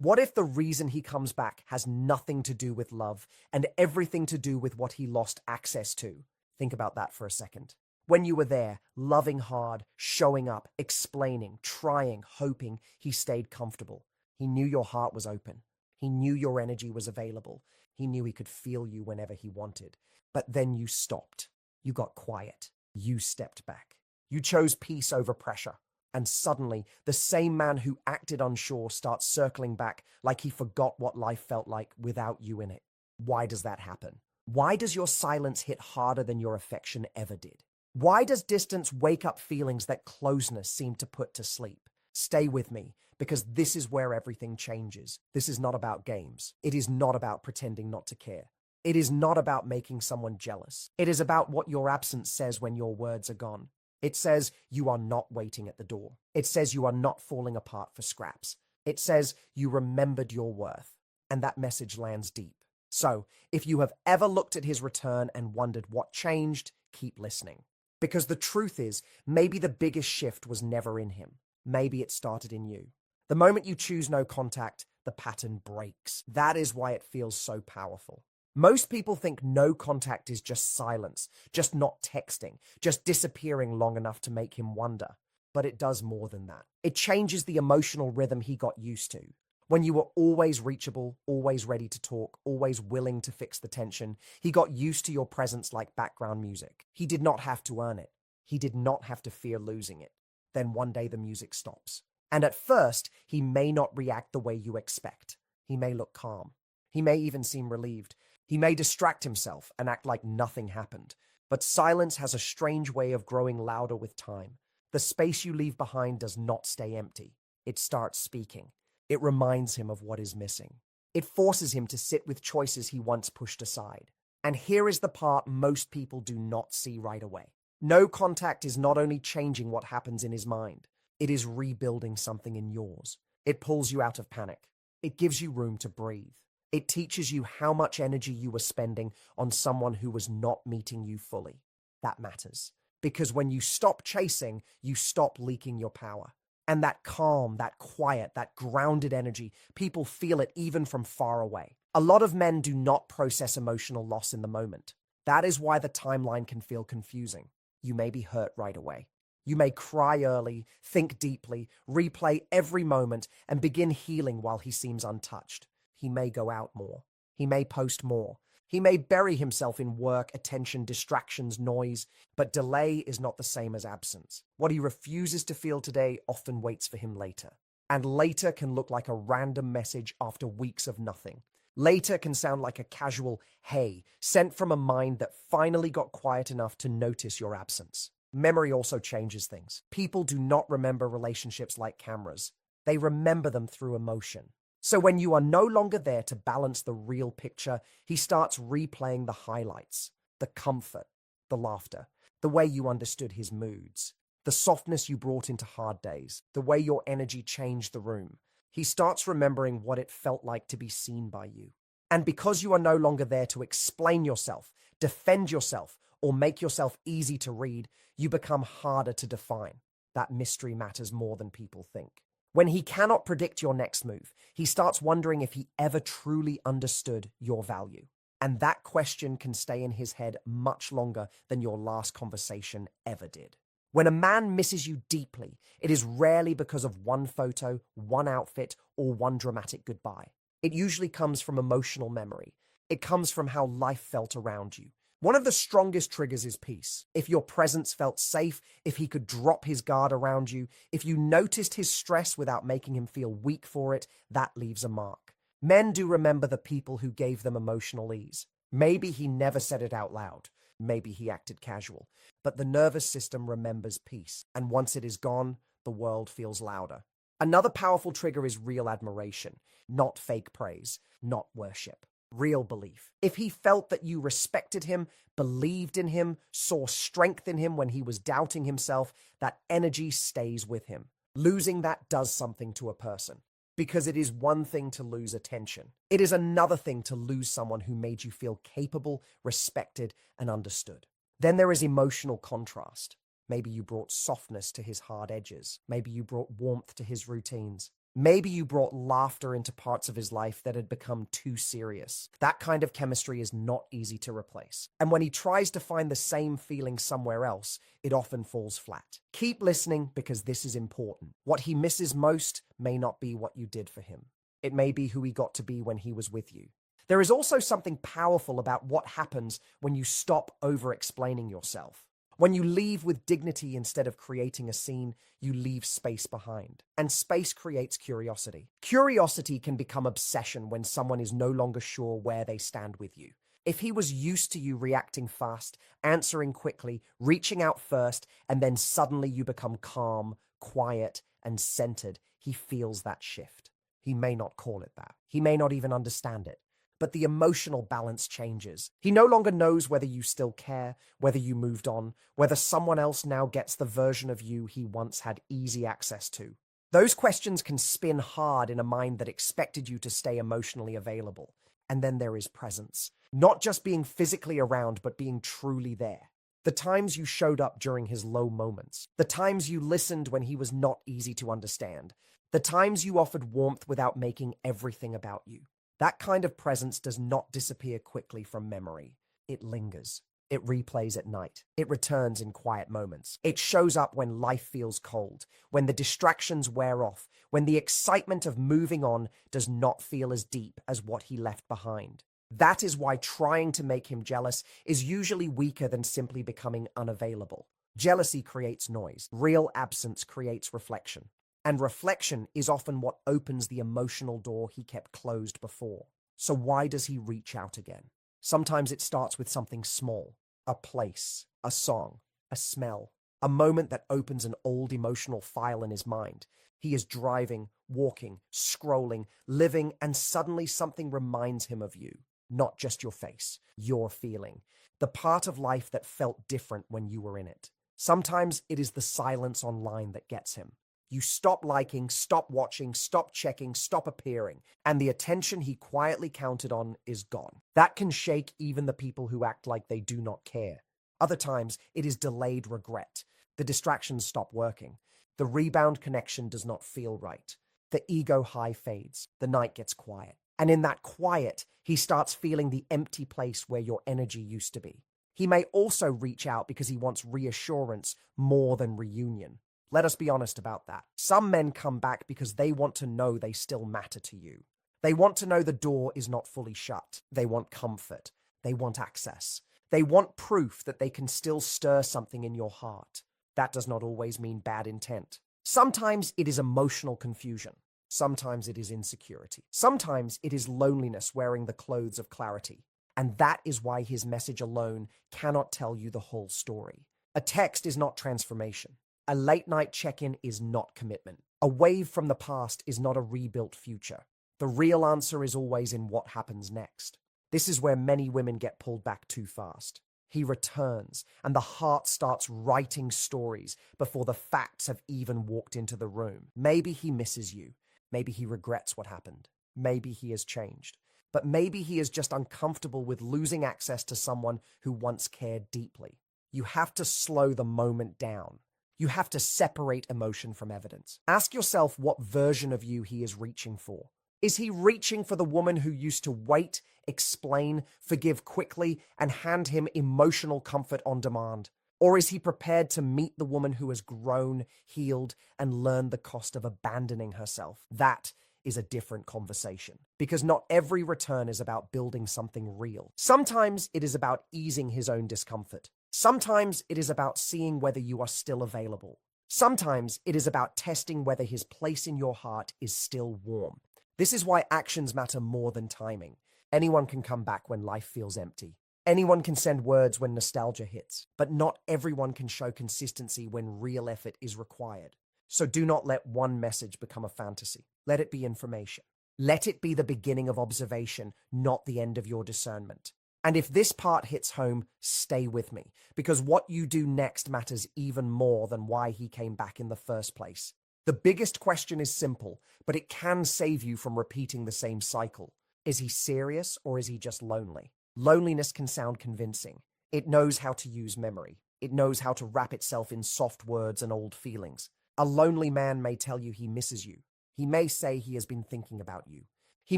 What if the reason he comes back has nothing to do with love and everything to do with what he lost access to? Think about that for a second. When you were there, loving hard, showing up, explaining, trying, hoping, he stayed comfortable. He knew your heart was open. He knew your energy was available. He knew he could feel you whenever he wanted. But then you stopped. You got quiet. You stepped back. You chose peace over pressure. And suddenly, the same man who acted unsure starts circling back like he forgot what life felt like without you in it. Why does that happen? Why does your silence hit harder than your affection ever did? Why does distance wake up feelings that closeness seemed to put to sleep? Stay with me, because this is where everything changes. This is not about games. It is not about pretending not to care. It is not about making someone jealous. It is about what your absence says when your words are gone. It says you are not waiting at the door. It says you are not falling apart for scraps. It says you remembered your worth. And that message lands deep. So, if you have ever looked at his return and wondered what changed, keep listening. Because the truth is, maybe the biggest shift was never in him. Maybe it started in you. The moment you choose no contact, the pattern breaks. That is why it feels so powerful. Most people think no contact is just silence, just not texting, just disappearing long enough to make him wonder. But it does more than that. It changes the emotional rhythm he got used to. When you were always reachable, always ready to talk, always willing to fix the tension, he got used to your presence like background music. He did not have to earn it. He did not have to fear losing it. Then one day the music stops. And at first, he may not react the way you expect. He may look calm. He may even seem relieved. He may distract himself and act like nothing happened. But silence has a strange way of growing louder with time. The space you leave behind does not stay empty. It starts speaking. It reminds him of what is missing. It forces him to sit with choices he once pushed aside. And here is the part most people do not see right away. No contact is not only changing what happens in his mind, it is rebuilding something in yours. It pulls you out of panic. It gives you room to breathe. It teaches you how much energy you were spending on someone who was not meeting you fully. That matters. Because when you stop chasing, you stop leaking your power. And that calm, that quiet, that grounded energy, people feel it even from far away. A lot of men do not process emotional loss in the moment. That is why the timeline can feel confusing. You may be hurt right away. You may cry early, think deeply, replay every moment, and begin healing while he seems untouched. He may go out more. He may post more. He may bury himself in work, attention, distractions, noise, but delay is not the same as absence. What he refuses to feel today often waits for him later. And later can look like a random message after weeks of nothing. Later can sound like a casual "hey" sent from a mind that finally got quiet enough to notice your absence. Memory also changes things. People do not remember relationships like cameras. They remember them through emotion. So when you are no longer there to balance the real picture, he starts replaying the highlights, the comfort, the laughter, the way you understood his moods, the softness you brought into hard days, the way your energy changed the room. He starts remembering what it felt like to be seen by you. And because you are no longer there to explain yourself, defend yourself, or make yourself easy to read, you become harder to define. That mystery matters more than people think. When he cannot predict your next move, he starts wondering if he ever truly understood your value. And that question can stay in his head much longer than your last conversation ever did. When a man misses you deeply, it is rarely because of one photo, one outfit, or one dramatic goodbye. It usually comes from emotional memory. It comes from how life felt around you. One of the strongest triggers is peace. If your presence felt safe, if he could drop his guard around you, if you noticed his stress without making him feel weak for it, that leaves a mark. Men do remember the people who gave them emotional ease. Maybe he never said it out loud. Maybe he acted casual. But the nervous system remembers peace. And once it is gone, the world feels louder. Another powerful trigger is real admiration, not fake praise, not worship. Real belief. If he felt that you respected him, believed in him, saw strength in him when he was doubting himself, that energy stays with him. Losing that does something to a person. Because it is one thing to lose attention. It is another thing to lose someone who made you feel capable, respected, and understood. Then there is emotional contrast. Maybe you brought softness to his hard edges. Maybe you brought warmth to his routines. Maybe you brought laughter into parts of his life that had become too serious. That kind of chemistry is not easy to replace. And when he tries to find the same feeling somewhere else, it often falls flat. Keep listening because this is important. What he misses most may not be what you did for him. It may be who he got to be when he was with you. There is also something powerful about what happens when you stop over-explaining yourself. When you leave with dignity instead of creating a scene, you leave space behind. And space creates curiosity. Curiosity can become obsession when someone is no longer sure where they stand with you. If he was used to you reacting fast, answering quickly, reaching out first, and then suddenly you become calm, quiet, and centered, he feels that shift. He may not call it that. He may not even understand it. But the emotional balance changes. He no longer knows whether you still care, whether you moved on, whether someone else now gets the version of you he once had easy access to. Those questions can spin hard in a mind that expected you to stay emotionally available. And then there is presence. Not just being physically around, but being truly there. The times you showed up during his low moments. The times you listened when he was not easy to understand. The times you offered warmth without making everything about you. That kind of presence does not disappear quickly from memory. It lingers. It replays at night. It returns in quiet moments. It shows up when life feels cold, when the distractions wear off, when the excitement of moving on does not feel as deep as what he left behind. That is why trying to make him jealous is usually weaker than simply becoming unavailable. Jealousy creates noise. Real absence creates reflection. And reflection is often what opens the emotional door he kept closed before. So why does he reach out again? Sometimes it starts with something small, a place, a song, a smell, a moment that opens an old emotional file in his mind. He is driving, walking, scrolling, living, and suddenly something reminds him of you. Not just your face, your feeling, the part of life that felt different when you were in it. Sometimes it is the silence online that gets him. You stop liking, stop watching, stop checking, stop appearing, and the attention he quietly counted on is gone. That can shake even the people who act like they do not care. Other times, it is delayed regret. The distractions stop working. The rebound connection does not feel right. The ego high fades. The night gets quiet. And in that quiet, he starts feeling the empty place where your energy used to be. He may also reach out because he wants reassurance more than reunion. Let us be honest about that. Some men come back because they want to know they still matter to you. They want to know the door is not fully shut. They want comfort. They want access. They want proof that they can still stir something in your heart. That does not always mean bad intent. Sometimes it is emotional confusion. Sometimes it is insecurity. Sometimes it is loneliness wearing the clothes of clarity. And that is why his message alone cannot tell you the whole story. A text is not transformation. A late-night check-in is not commitment. A wave from the past is not a rebuilt future. The real answer is always in what happens next. This is where many women get pulled back too fast. He returns, and the heart starts writing stories before the facts have even walked into the room. Maybe he misses you. Maybe he regrets what happened. Maybe he has changed. But maybe he is just uncomfortable with losing access to someone who once cared deeply. You have to slow the moment down. You have to separate emotion from evidence. Ask yourself what version of you he is reaching for. Is he reaching for the woman who used to wait, explain, forgive quickly, and hand him emotional comfort on demand? Or is he prepared to meet the woman who has grown, healed, and learned the cost of abandoning herself? That is a different conversation. Because not every return is about building something real. Sometimes it is about easing his own discomfort. Sometimes it is about seeing whether you are still available. Sometimes it is about testing whether his place in your heart is still warm. This is why actions matter more than timing. Anyone can come back when life feels empty. Anyone can send words when nostalgia hits, but not everyone can show consistency when real effort is required. So do not let one message become a fantasy. Let it be information. Let it be the beginning of observation, not the end of your discernment. And if this part hits home, stay with me, because what you do next matters even more than why he came back in the first place. The biggest question is simple, but it can save you from repeating the same cycle. Is he serious or is he just lonely? Loneliness can sound convincing. It knows how to use memory. It knows how to wrap itself in soft words and old feelings. A lonely man may tell you he misses you, He may say he has been thinking about you. He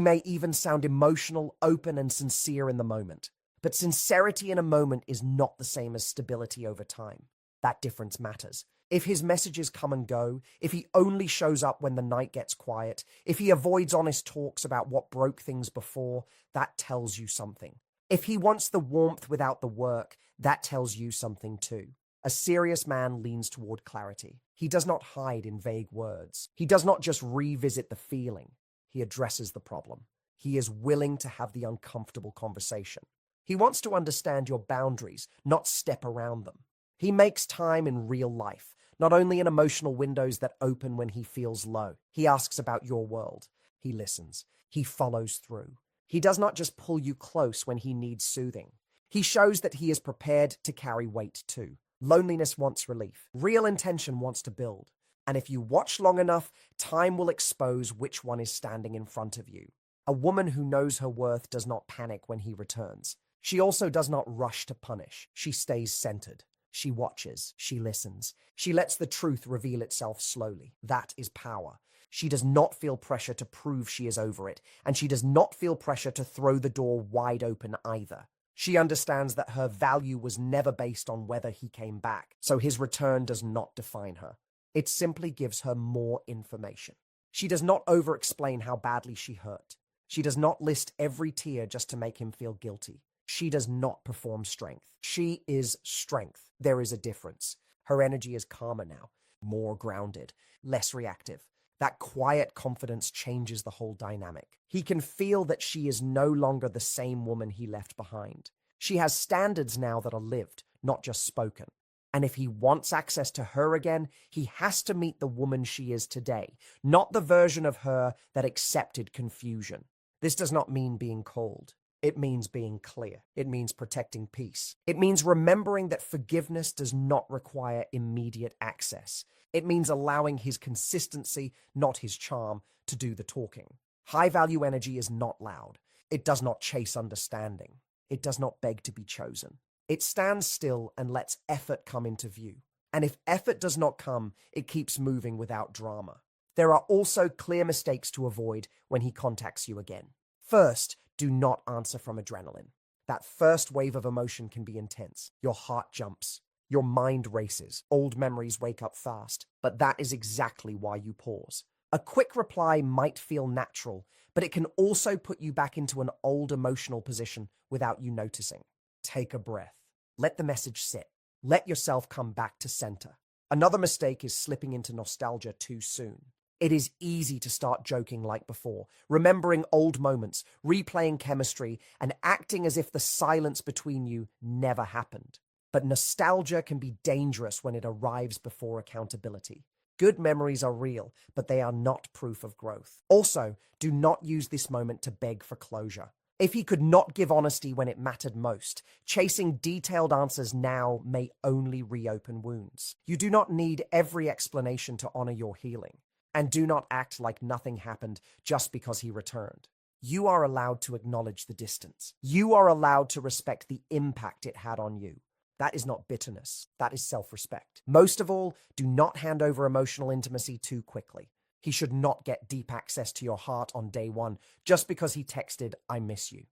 may even sound emotional, open, and sincere in the moment. But sincerity in a moment is not the same as stability over time. That difference matters. If his messages come and go, if he only shows up when the night gets quiet, if he avoids honest talks about what broke things before, that tells you something. If he wants the warmth without the work, that tells you something too. A serious man leans toward clarity. He does not hide in vague words. He does not just revisit the feeling. He addresses the problem. He is willing to have the uncomfortable conversation. He wants to understand your boundaries, not step around them. He makes time in real life, not only in emotional windows that open when he feels low. He asks about your world. He listens. He follows through. He does not just pull you close when he needs soothing. He shows that he is prepared to carry weight too. Loneliness wants relief. Real intention wants to build. And if you watch long enough, time will expose which one is standing in front of you. A woman who knows her worth does not panic when he returns. She also does not rush to punish. She stays centered. She watches. She listens. She lets the truth reveal itself slowly. That is power. She does not feel pressure to prove she is over it, and she does not feel pressure to throw the door wide open either. She understands that her value was never based on whether he came back, so his return does not define her. It simply gives her more information. She does not over-explain how badly she hurt. She does not list every tear just to make him feel guilty. She does not perform strength. She is strength. There is a difference. Her energy is calmer now, more grounded, less reactive. That quiet confidence changes the whole dynamic. He can feel that she is no longer the same woman he left behind. She has standards now that are lived, not just spoken. And if he wants access to her again, he has to meet the woman she is today, not the version of her that accepted confusion. This does not mean being cold. It means being clear. It means protecting peace. It means remembering that forgiveness does not require immediate access. It means allowing his consistency, not his charm, to do the talking. High-value energy is not loud. It does not chase understanding. It does not beg to be chosen. It stands still and lets effort come into view. And if effort does not come, it keeps moving without drama. There are also clear mistakes to avoid when he contacts you again. First, do not answer from adrenaline. That first wave of emotion can be intense. Your heart jumps. Your mind races. Old memories wake up fast. But that is exactly why you pause. A quick reply might feel natural, but it can also put you back into an old emotional position without you noticing. Take a breath. Let the message sit. Let yourself come back to center. Another mistake is slipping into nostalgia too soon. It is easy to start joking like before, remembering old moments, replaying chemistry, and acting as if the silence between you never happened. But nostalgia can be dangerous when it arrives before accountability. Good memories are real, but they are not proof of growth. Also, do not use this moment to beg for closure. If he could not give honesty when it mattered most, chasing detailed answers now may only reopen wounds. You do not need every explanation to honor your healing. And do not act like nothing happened just because he returned. You are allowed to acknowledge the distance. You are allowed to respect the impact it had on you. That is not bitterness. That is self-respect. Most of all, do not hand over emotional intimacy too quickly. He should not get deep access to your heart on day one just because he texted, "I miss you."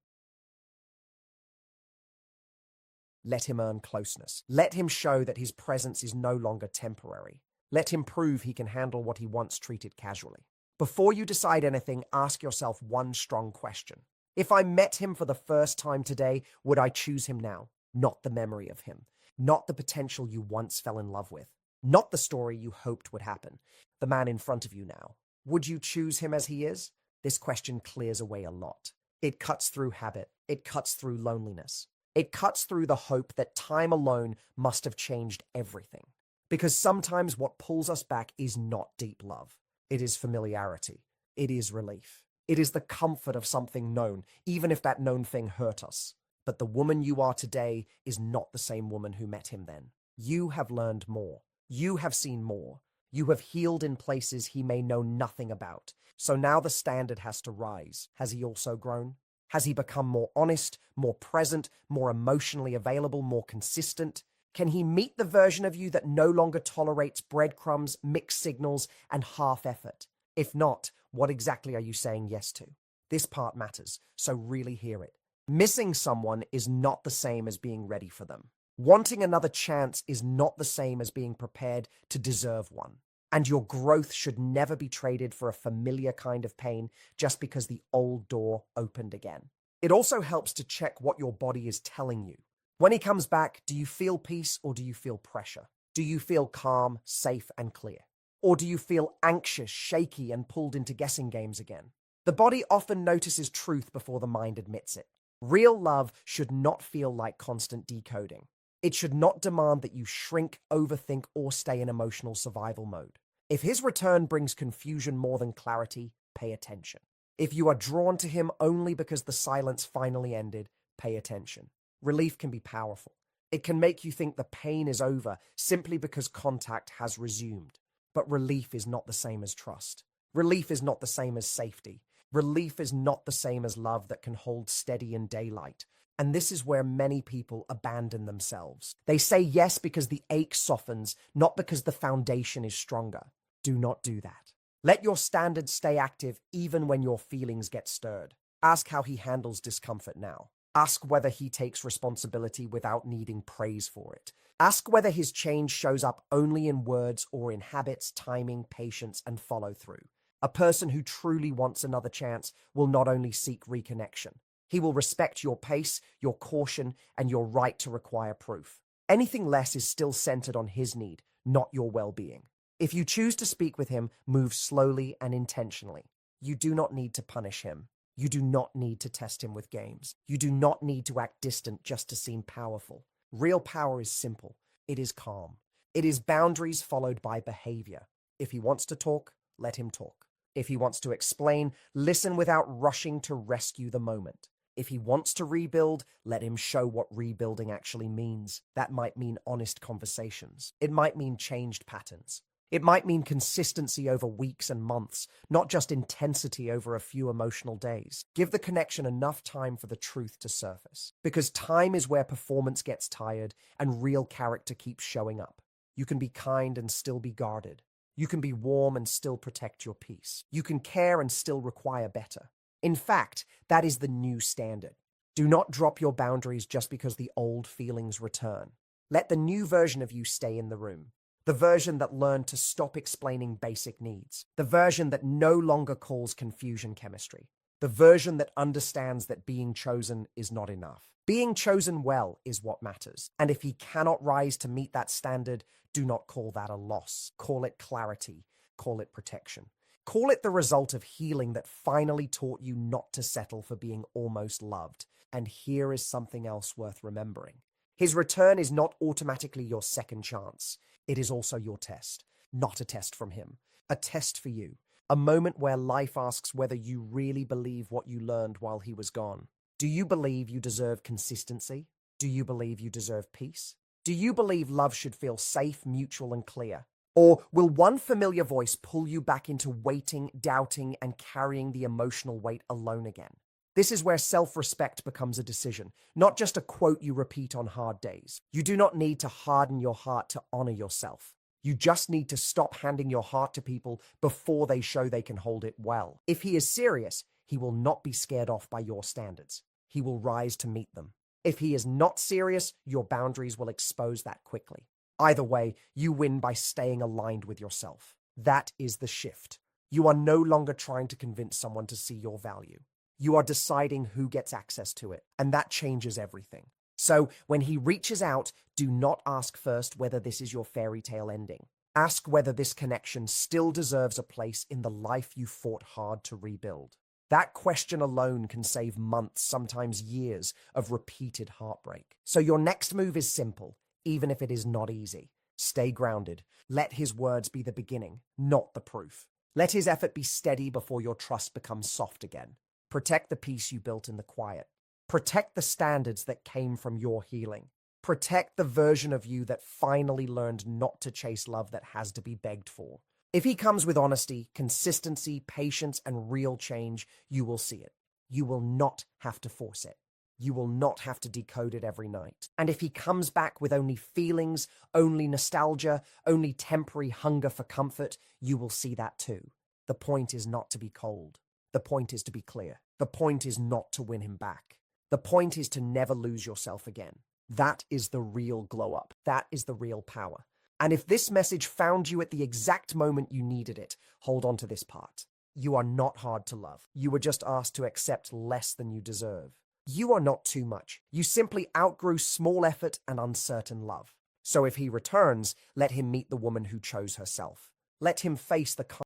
Let him earn closeness. Let him show that his presence is no longer temporary. Let him prove he can handle what he once treated casually. Before you decide anything, ask yourself one strong question. If I met him for the first time today, would I choose him now? Not the memory of him. Not the potential you once fell in love with. Not the story you hoped would happen. The man in front of you now. Would you choose him as he is? This question clears away a lot. It cuts through habit. It cuts through loneliness. It cuts through the hope that time alone must have changed everything. Because sometimes what pulls us back is not deep love. It is familiarity. It is relief. It is the comfort of something known, even if that known thing hurt us. But the woman you are today is not the same woman who met him then. You have learned more. You have seen more. You have healed in places he may know nothing about. So now the standard has to rise. Has he also grown? Has he become more honest, more present, more emotionally available, more consistent? Can he meet the version of you that no longer tolerates breadcrumbs, mixed signals, and half effort? If not, what exactly are you saying yes to? This part matters, so really hear it. Missing someone is not the same as being ready for them. Wanting another chance is not the same as being prepared to deserve one. And your growth should never be traded for a familiar kind of pain just because the old door opened again. It also helps to check what your body is telling you. When he comes back, do you feel peace or do you feel pressure? Do you feel calm, safe, and clear? Or do you feel anxious, shaky, and pulled into guessing games again? The body often notices truth before the mind admits it. Real love should not feel like constant decoding. It should not demand that you shrink, overthink, or stay in emotional survival mode. If his return brings confusion more than clarity, pay attention. If you are drawn to him only because the silence finally ended, pay attention. Relief can be powerful. It can make you think the pain is over simply because contact has resumed. But relief is not the same as trust. Relief is not the same as safety. Relief is not the same as love that can hold steady in daylight. And this is where many people abandon themselves. They say yes because the ache softens, not because the foundation is stronger. Do not do that. Let your standards stay active even when your feelings get stirred. Ask how he handles discomfort now. Ask whether he takes responsibility without needing praise for it. Ask whether his change shows up only in words or in habits, timing, patience, and follow-through. A person who truly wants another chance will not only seek reconnection. He will respect your pace, your caution, and your right to require proof. Anything less is still centered on his need, not your well-being. If you choose to speak with him, move slowly and intentionally. You do not need to punish him. You do not need to test him with games. You do not need to act distant just to seem powerful. Real power is simple. It is calm. It is boundaries followed by behavior. If he wants to talk, let him talk. If he wants to explain, listen without rushing to rescue the moment. If he wants to rebuild, let him show what rebuilding actually means. That might mean honest conversations. It might mean changed patterns. It might mean consistency over weeks and months, not just intensity over a few emotional days. Give the connection enough time for the truth to surface, because time is where performance gets tired and real character keeps showing up. You can be kind and still be guarded. You can be warm and still protect your peace. You can care and still require better. In fact, that is the new standard. Do not drop your boundaries just because the old feelings return. Let the new version of you stay in the room. The version that learned to stop explaining basic needs. The version that no longer calls confusion chemistry. The version that understands that being chosen is not enough. Being chosen well is what matters. And if he cannot rise to meet that standard, do not call that a loss. Call it clarity. Call it protection. Call it the result of healing that finally taught you not to settle for being almost loved. And here is something else worth remembering. His return is not automatically your second chance. It is also your test. Not a test from him. A test for you. A moment where life asks whether you really believe what you learned while he was gone. Do you believe you deserve consistency? Do you believe you deserve peace? Do you believe love should feel safe, mutual, and clear? Or will one familiar voice pull you back into waiting, doubting, and carrying the emotional weight alone again? This is where self-respect becomes a decision, not just a quote you repeat on hard days. You do not need to harden your heart to honor yourself. You just need to stop handing your heart to people before they show they can hold it well. If he is serious, he will not be scared off by your standards. He will rise to meet them. If he is not serious, your boundaries will expose that quickly. Either way, you win by staying aligned with yourself. That is the shift. You are no longer trying to convince someone to see your value. You are deciding who gets access to it, and that changes everything. So when he reaches out, do not ask first whether this is your fairy tale ending. Ask whether this connection still deserves a place in the life you fought hard to rebuild. That question alone can save months, sometimes years, of repeated heartbreak. So your next move is simple, even if it is not easy. Stay grounded. Let his words be the beginning, not the proof. Let his effort be steady before your trust becomes soft again. Protect the peace you built in the quiet. Protect the standards that came from your healing. Protect the version of you that finally learned not to chase love that has to be begged for. If he comes with honesty, consistency, patience, and real change, you will see it. You will not have to force it. You will not have to decode it every night. And if he comes back with only feelings, only nostalgia, only temporary hunger for comfort, you will see that too. The point is not to be cold. The point is to be clear. The point is not to win him back. The point is to never lose yourself again. That is the real glow up. That is the real power. And if this message found you at the exact moment you needed it, hold on to this part. You are not hard to love. You were just asked to accept less than you deserve. You are not too much. You simply outgrew small effort and uncertain love. So if he returns, let him meet the woman who chose herself. Let him face the